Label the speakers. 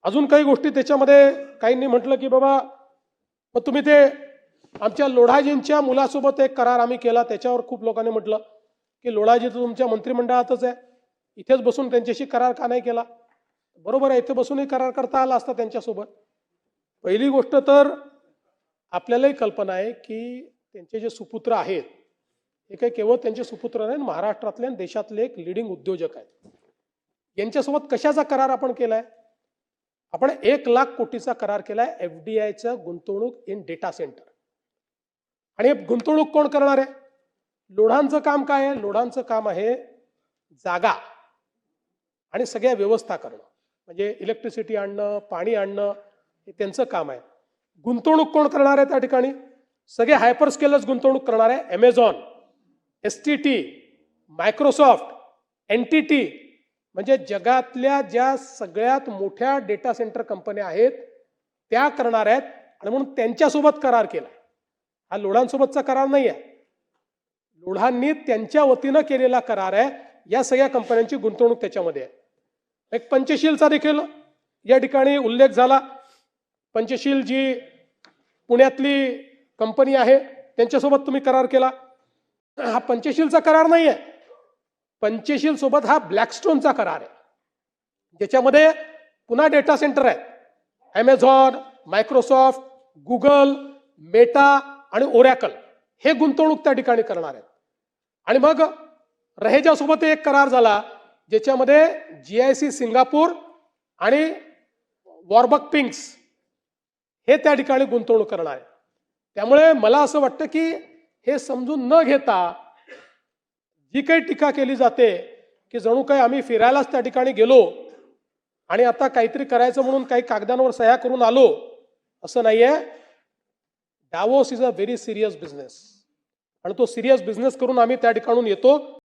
Speaker 1: अजून काही गोष्टी त्याच्यामध्ये काहींनी म्हटलं की बाबा मग तुम्ही ते आमच्या लोढाजींच्या मुलासोबत एक करार आम्ही केला, त्याच्यावर खूप लोकांनी म्हटलं की लोढाजी तर तुमच्या मंत्रिमंडळातच आहे, इथेच बसून त्यांच्याशी करार का नाही केला? बरोबर आहे, इथे बसूनही करार करता आला असता त्यांच्यासोबत. पहिली गोष्ट तर आपल्यालाही कल्पना आहे की त्यांचे जे सुपुत्र आहेत हे काही केवळ त्यांचे सुपुत्र नाही, महाराष्ट्रातले आणि देशातले एक लीडिंग उद्योजक आहेत. यांच्यासोबत कशाचा करार आपण केलाय? आपण 1,00,000 कोटीचा करार केलाय FDIचं गुंतवणूक इन डेटा सेंटर. आणि गुंतवणूक कोण करणार आहे? लोढांचं काम काय आहे? लोढांचं काम आहे जागा आणि सगळ्या व्यवस्था करणं, म्हणजे इलेक्ट्रिसिटी आणणं, पाणी आणणं, हे त्यांचं काम आहे. गुंतवणूक कोण करणार आहे त्या ठिकाणी? सगळे हायपर स्केलर्स गुंतवणूक करणार आहे. Amazon, STT, मायक्रोसॉफ्ट, NTT, म्हणजे जगातल्या ज्या सगळ्यात मोठ्या डेटा सेंटर कंपन्या आहेत त्या करणार आहेत. आणि म्हणून त्यांच्यासोबत करार केला. हा लोढांसोबतचा करार नाही आहे, लोढांनी त्यांच्या वतीनं केलेला करार आहे. या सगळ्या कंपन्यांची गुंतवणूक त्याच्यामध्ये आहे. एक पंचशीलचा देखील या ठिकाणी उल्लेख झाला. पंचशील जी पुण्यातली कंपनी आहे त्यांच्यासोबत तुम्ही करार केला. हा पंचशीलचा करार नाही आहे. पंचशील सोबत हा ब्लॅकस्टोनचा करार आहे, ज्याच्यामध्ये पुन्हा डेटा सेंटर आहे. Amazon, मायक्रोसॉफ्ट, गुगल, मेटा आणि ओरॅकल हे गुंतवणूक त्या ठिकाणी करणार आहेत. आणि मग रहेजासोबत एक करार झाला ज्याच्यामध्ये GIC सिंगापूर आणि वॉर्बक पिंक्स हे त्या ठिकाणी गुंतवणूक करणार आहे. त्यामुळे मला असं वाटतं की हे समजून न घेता जी काही टीका केली जाते की जणू काही आम्ही फिरायलाच त्या ठिकाणी गेलो आणि आता काहीतरी करायचं म्हणून काही कागदांवर सह्या करून आलो, असं नाहीये. Davos is a very serious business आणि तो सिरियस बिझनेस करून आम्ही त्या ठिकाणून येतो.